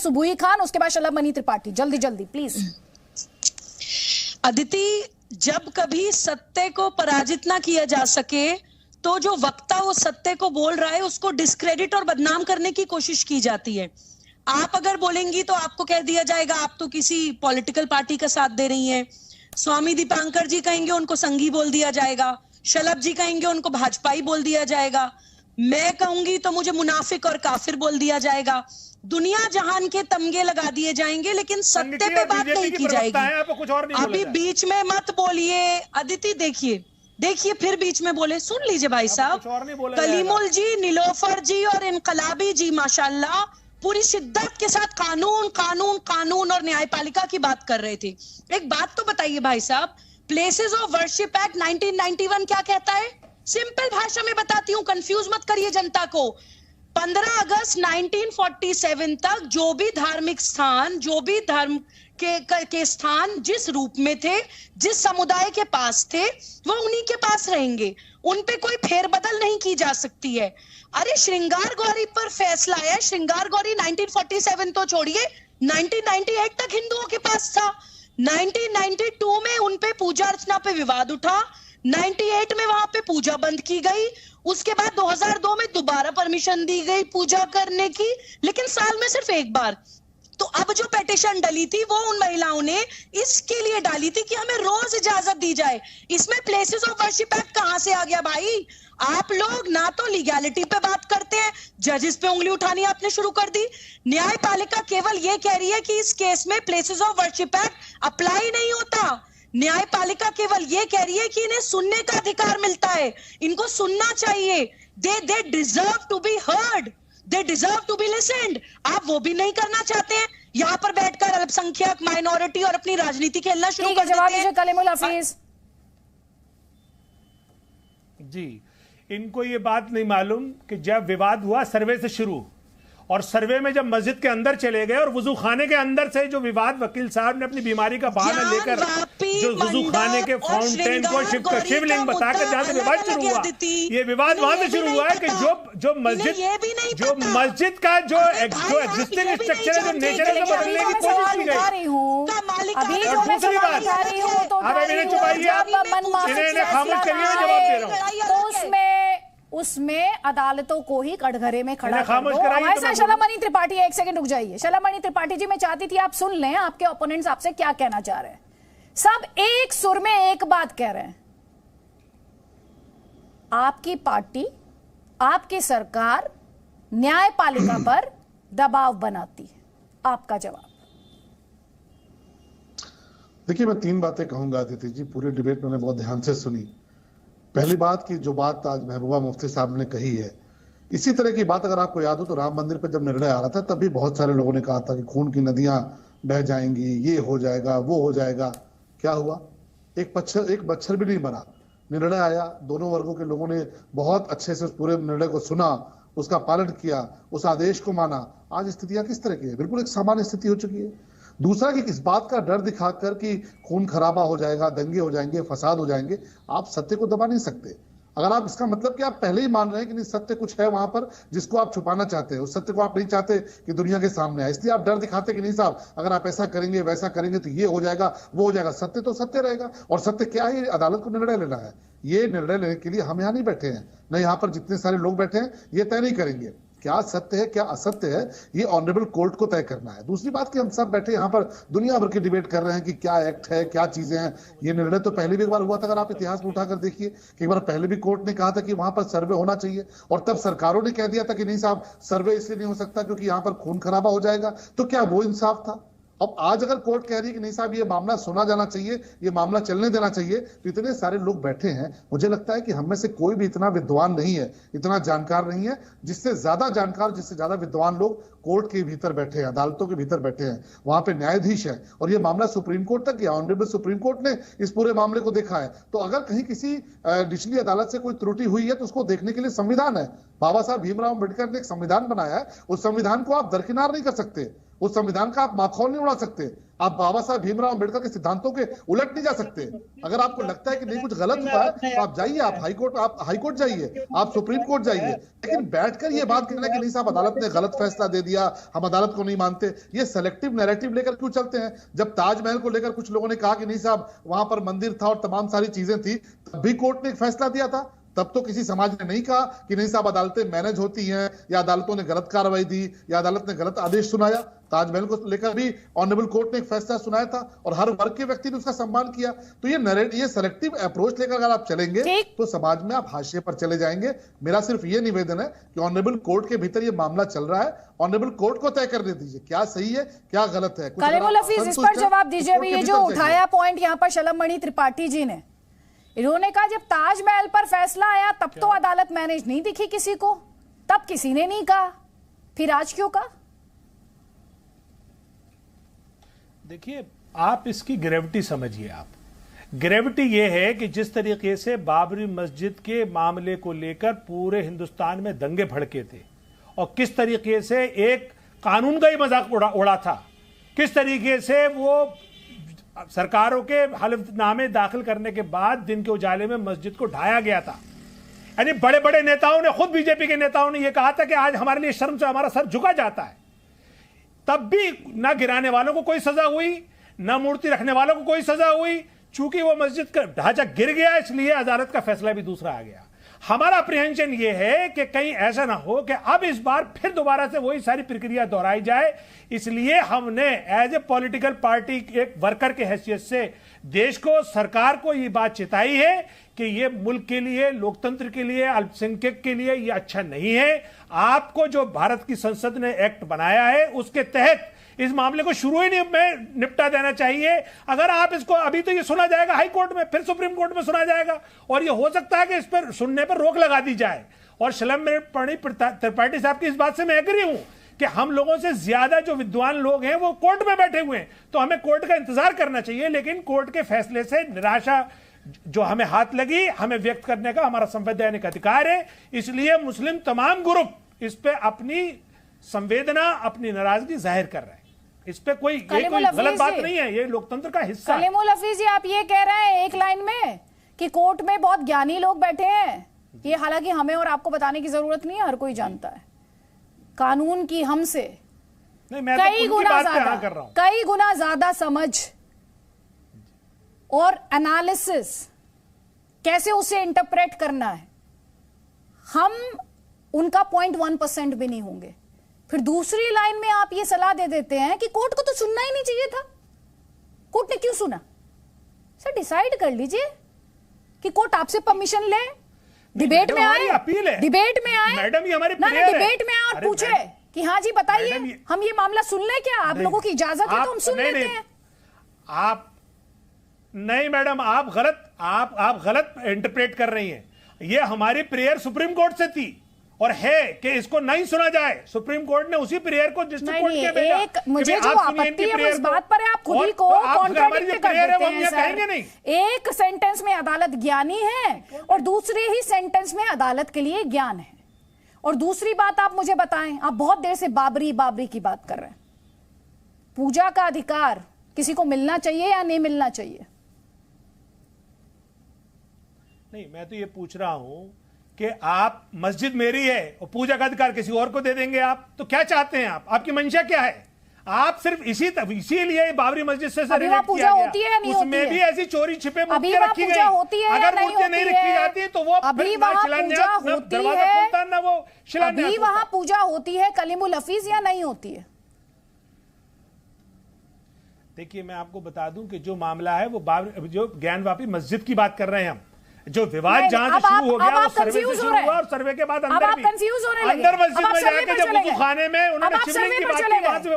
सुबुही खान, उसके बाद शलभ मणि त्रिपाठी। जल्दी जल्दी प्लीज। अदिति, जब कभी सत्य को पराजित ना किया जा सके तो जो वक्ता वो सत्य को बोल रहा है उसको डिस्क्रेडिट और बदनाम करने की कोशिश की जाती है। आप अगर बोलेंगी तो आपको कह दिया जाएगा आप तो किसी पॉलिटिकल पार्टी का साथ दे रही हैं। स्वामी दीपांकर जी कहेंगे उनको संघी बोल दिया जाएगा, शलभ जी कहेंगे उनको भाजपाई बोल दिया जाएगा, मैं कहूंगी तो मुझे मुनाफिक और काफिर बोल दिया जाएगा। दुनिया जहान के तमगे लगा दिए जाएंगे, लेकिन सत्य पे बात नहीं की जाएगी। अभी बीच में मत बोलिए अदिति। देखिए फिर बीच में बोले, सुन लीजिए भाई साहब। कलीमुल जी, नीलोफर जी और इनकलाबी जी माशाल्लाह पूरी शिद्दत के साथ कानून कानून कानून और न्यायपालिका की बात कर रहे थे। एक बात तो बताइए भाई साहब, प्लेसेस ऑफ वर्शिप एक्ट 1991 क्या कहता है? सिंपल भाषा में बताती हूँ, कंफ्यूज मत करिए जनता को। 15 अगस्त 1947 तक जो भी धार्मिक स्थान, जो भी धर्म के स्थान जिस रूप में थे, जिस समुदाय के पास थे, वो उन्हीं के पास रहेंगे। उन पे कोई फेरबदल नहीं की जा सकती है। अरे श्रृंगार गौरी पर फैसला आया, श्रृंगार गौरी 1947 तो छोड़िए, 1998 तक हिंदुओं के पास था। 1992 में उन पे पूजा अर्चना पे विवाद उठा, 98 में वहां पे पूजा बंद की गई। उसके बाद 2002 में दोबारा परमिशन दी गई पूजा करने की, लेकिन साल में सिर्फ एक बार। तो अब जो पिटीशन डली थी वो उन महिलाओं ने इसके लिए डाली थी कि हमें रोज इजाजत दी जाए। इसमें प्लेसेस ऑफ वर्शिप एक्ट कहां से आ गया भाई? आप लोग ना तो लीगैलिटी पे बात करते हैं, जजेस पे उंगली उठानी आपने शुरू कर दी। न्यायपालिका केवल ये कह रही है कि इस केस में places of worship act apply नहीं होता। न्यायपालिका केवल ये कह रही है कि इन्हें सुनने का अधिकार मिलता है, इनको सुनना चाहिए। They deserve to be heard, they deserve to be listened. आप वो भी नहीं करना चाहते हैं, यहाँ पर बैठकर अल्पसंख्यक, माइनॉरिटी और अपनी राजनीति खेलना शुरू कर देते हैं। कलीमुल हफीज जी, इनको ये बात नहीं मालूम कि जब विवाद हुआ सर्वे से शुरू, और सर्वे में जब मस्जिद के अंदर चले गए और वुजू खाने के अंदर से जो विवाद वकील साहब ने अपनी बीमारी का बहाना लेकर जो वुजू खाने के फाउंटेन को शिवलिंग बताकर जहां से विवाद शुरू हुआ, ये विवाद वहां से शुरू हुआ है कि जो मस्जिद का जो एग्जिस्टिंग स्ट्रक्चर है, जो नेचर है, उसको बदलने की कोशिश की गई। दूसरी बात, आप अभी चुपाइए, इन्हें खामोश करिए, मैं जवाब दे रहा हूँ। उसमें अदालतों को ही कटघरे में खड़ा कर दो। हमारे साथ शलभ मणि त्रिपाठी, एक सेकंड रुक जाइए। शलभ मणि त्रिपाठी जी, मैं चाहती थी आप सुन लें आपके ओपोनेंट्स आपसे क्या कहना चाह रहे हैं। सब एक सुर में एक बात कह रहे हैं, आपकी पार्टी, आपकी सरकार न्यायपालिका पर दबाव बनाती है। आपका जवाब? देखिए, मैं 3 बातें कहूंगा अदिति जी, पूरे डिबेट मैंने बहुत ध्यान से सुनी। पहली बात की जो बात आज महबूबा मुफ्ती साहब ने कही है, इसी तरह की बात अगर आपको याद हो तो राम मंदिर पर जब निर्णय आ रहा था तब भी बहुत सारे लोगों ने कहा था कि खून की नदियां बह जाएंगी, ये हो जाएगा, वो हो जाएगा। क्या हुआ? एक मच्छर भी नहीं मरा। निर्णय आया, दोनों वर्गों के लोगों ने बहुत अच्छे से उस पूरे निर्णय को सुना, उसका पालन किया, उस आदेश को माना। आज स्थितियां किस तरह की है? बिल्कुल एक सामान्य स्थिति हो चुकी है। दूसरा कि इस बात का डर दिखाकर कि खून खराबा हो जाएगा, दंगे हो जाएंगे, फसाद हो जाएंगे, आप सत्य को दबा नहीं सकते। अगर आप इसका मतलब कि आप पहले ही मान रहे हैं कि नहीं, सत्य कुछ है वहां पर जिसको आप छुपाना चाहते हैं, उस सत्य को आप नहीं चाहते कि दुनिया के सामने आए, इसलिए आप डर दिखाते कि नहीं साहब अगर आप ऐसा करेंगे वैसा करेंगे तो ये हो जाएगा, वो हो जाएगा। सत्य तो सत्य रहेगा, और सत्य क्या है? अदालत को निर्णय लेना है। ये निर्णय लेने के लिए हम यहाँ नहीं बैठे हैं, न यहाँ पर जितने सारे लोग बैठे हैं ये तय नहीं करेंगे क्या सत्य है क्या असत्य है, ये ऑनरेबल कोर्ट को तय करना है। दूसरी बात कि हम सब बैठे यहाँ पर दुनिया भर की डिबेट कर रहे हैं कि क्या एक्ट है, क्या चीजें हैं। ये निर्णय तो पहले भी एक बार हुआ था, अगर आप इतिहास में उठाकर देखिए कि एक बार पहले भी कोर्ट ने कहा था कि वहां पर सर्वे होना चाहिए, और तब सरकारों ने कह दिया था कि नहीं साहब सर्वे इसलिए नहीं हो सकता क्योंकि यहाँ पर खून खराबा हो जाएगा। तो क्या वो इंसाफ था? अब आज अगर कोर्ट कह रही है कि नहीं साहब ये मामला सुना जाना चाहिए, ये मामला चलने देना चाहिए, तो इतने सारे लोग बैठे हैं, मुझे लगता है कि हम में से कोई भी इतना विद्वान नहीं है, इतना जानकार नहीं है, जिससे ज्यादा जानकार, जिससे ज्यादा विद्वान लोग कोर्ट के भीतर बैठे हैं, अदालतों के भीतर बैठे हैं, वहां पे न्यायाधीश है, और ये मामला सुप्रीम कोर्ट तक गया। ऑनरेबल सुप्रीम कोर्ट ने इस पूरे मामले को देखा है। तो अगर कहीं किसी निचली अदालत से कोई त्रुटि हुई है तो उसको देखने के लिए संविधान है। बाबा साहब भीमराव अम्बेडकर ने एक संविधान बनाया है, उस संविधान को आप दरकिनार नहीं कर सकते। उस संविधान का आप माखौल नहीं उड़ा सकते। आप बाबा साहब भीमराव अम्बेडकर के सिद्धांतों के उलट नहीं जा सकते। अगर आपको लगता है कि नहीं कुछ गलत हुआ है तो आप जाइए, आप हाई कोर्ट जाइए, आप सुप्रीम कोर्ट जाइए, लेकिन बैठकर ये बात कहना कि नहीं साहब अदालत ने गलत फैसला दे दिया, हम अदालत को नहीं मानते, ये सेलेक्टिव नैरेटिव लेकर क्यों चलते हैं? जब ताजमहल को लेकर कुछ लोगों ने कहा कि नहीं साहब वहां पर मंदिर था और तमाम सारी चीजें थी, तब भी कोर्ट ने एक फैसला दिया था। तब तो किसी समाज ने नहीं कहा कि नहीं साहब अदालतें मैनेज होती हैं या अदालतों ने गलत कार्रवाई दी या अदालत ने गलत आदेश सुनाया। ताजमहल को लेकर भी ऑनरेबल कोर्ट ने एक फैसला सुनाया था और हर वर्ग के व्यक्ति ने उसका सम्मान किया। तो ये सेलेक्टिव अप्रोच लेकर अगर आप चलेंगे तो समाज में आप हाशिए पर चले जाएंगे। मेरा सिर्फ ये निवेदन है कि ऑनरेबल कोर्ट के भीतर ये मामला चल रहा है, ऑनरेबल कोर्ट को तय करने दीजिए क्या सही है क्या गलत है। कलीमुल हफीज, इस पर जवाब दीजिए। ये जो उठाया पॉइंट यहाँ पर शलम मणि त्रिपाठी जी ने, इन्होंने कहा जब ताजमहल पर फैसला आया तब तो अदालत मैनेज नहीं दिखी किसी को, तब किसी ने नहीं कहा, फिर आज क्यों कहा? देखिए, आप इसकी ग्रेविटी समझिए। आप ग्रेविटी ये है कि जिस तरीके से बाबरी मस्जिद के मामले को लेकर पूरे हिंदुस्तान में दंगे भड़के थे और किस तरीके से एक कानून का ही मजाक उड़ा था, किस तरीके से वो सरकारों के हलफनामे दाखिल करने के बाद दिन के उजाले में मस्जिद को ढाया गया था। यानी बड़े बड़े नेताओं ने, खुद बीजेपी के नेताओं ने यह कहा था कि आज हमारे लिए शर्म से हमारा सर झुका जाता है। तब भी ना गिराने वालों को कोई सजा हुई, ना मूर्ति रखने वालों को कोई सजा हुई। चूंकि वो मस्जिद का ढांचा गिर गया इसलिए अदालत का फैसला भी दूसरा आ गया। हमारा अप्रीहेंशन ये है कि कहीं ऐसा ना हो कि अब इस बार फिर दोबारा से वही सारी प्रक्रिया दोहराई जाए। इसलिए हमने एज ए पॉलिटिकल पार्टी एक वर्कर के हैसियत से देश को, सरकार को ये बात चिताई है कि ये मुल्क के लिए, लोकतंत्र के लिए, अल्पसंख्यक के लिए ये अच्छा नहीं है। आपको जो भारत की संसद ने एक्ट बनाया है उसके तहत इस मामले को शुरू ही में निपटा देना चाहिए। अगर आप इसको, अभी तो ये सुना जाएगा हाई कोर्ट में, फिर सुप्रीम कोर्ट में सुना जाएगा और ये हो सकता है कि इस पर सुनने पर रोक लगा दी जाए। और शलम मणि त्रिपाठी साहब की इस बात से मैं एग्री हूं कि हम लोगों से ज्यादा जो विद्वान लोग हैं वो कोर्ट में बैठे हुए हैं, तो हमें कोर्ट का इंतजार करना चाहिए। लेकिन कोर्ट के फैसले से निराशा जो हमें हाथ लगी, हमें व्यक्त करने का हमारा संवैधानिक अधिकार है। इसलिए मुस्लिम तमाम ग्रुप इस पे अपनी संवेदना, अपनी नाराजगी जाहिर कर रहे हैं। इस पे कोई गलत बात नहीं है, ये लोकतंत्र का हिस्सा है। कलीमुल हफीज जी, आप ये कह रहे हैं एक लाइन में कि कोर्ट में बहुत ज्ञानी लोग बैठे हैं। ये हालांकि हमें और आपको बताने की जरूरत नहीं है, हर कोई जानता है। कानून की हमसे कई गुना ज्यादा समझ और एनालिसिस, कैसे उसे इंटरप्रेट करना है, हम उनका 0.1% भी नहीं होंगे। फिर दूसरी लाइन में आप ये सलाह दे देते हैं कि कोर्ट को तो सुनना ही नहीं चाहिए था। कोर्ट ने क्यों सुना? सर डिसाइड कर लीजिए कि कोर्ट आपसे परमिशन ले, डिबेट में आए, अपील है, डिबेट में आए मैडम, ये हमारी डिबेट में आए और पूछे कि हाँ जी बताइए हम ये मामला सुन ले, क्या आप लोगों की इजाजत है तो हम सुन लेते हैं। आप नहीं मैडम, आप गलत इंटरप्रेट कर रही हैं। ये हमारी प्रेयर सुप्रीम कोर्ट से थी और है कि इसको नहीं सुना जाए। सुप्रीम कोर्ट ने उसी प्रेयर को डिस्ट्रिक्ट कोर्ट के भेजा। एक मुझे जो आपत्ति है वो इस बात पर है, आप खुद ही को कॉन्ट्राडिक्ट कर देते हैं सर। एक सेंटेंस में अदालत ज्ञानी है और दूसरे ही सेंटेंस में अदालत के लिए ज्ञान है। और दूसरी बात आप मुझे बताएं, आप बहुत देर से बाबरी की बात कर रहे हैं। पूजा का अधिकार किसी को मिलना चाहिए या नहीं मिलना चाहिए? नहीं, मैं तो ये पूछ रहा हूं कि आप, मस्जिद मेरी है और पूजा का अधिकार किसी और को दे देंगे आप, तो क्या चाहते हैं आप? आपकी मंशा क्या है? आप सिर्फ इसीलिए बाबरी मस्जिद से पूजा होती है या नहीं होती है? उसमें भी ऐसी चोरी छिपे मूर्तियां रखी गई। अगर मूर्तियां नहीं रखी जाती तो वो अभी वहां पूजा होती है, अभी वहां पूजा होती है कलीमुल हफीज, या नहीं होती है? देखिए, मैं आपको बता दूं कि जो मामला है वो जो ज्ञानवापी मस्जिद की बात कर रहे हैं हम, जो विवाद जहां से शुरू हो गया वो सर्वे से शुरू हुआ और सर्वे के बाद अंदर मस्जिद में जाकर जब वुजू खाने में उन्होंने शिवलिंग की बात की, वहां से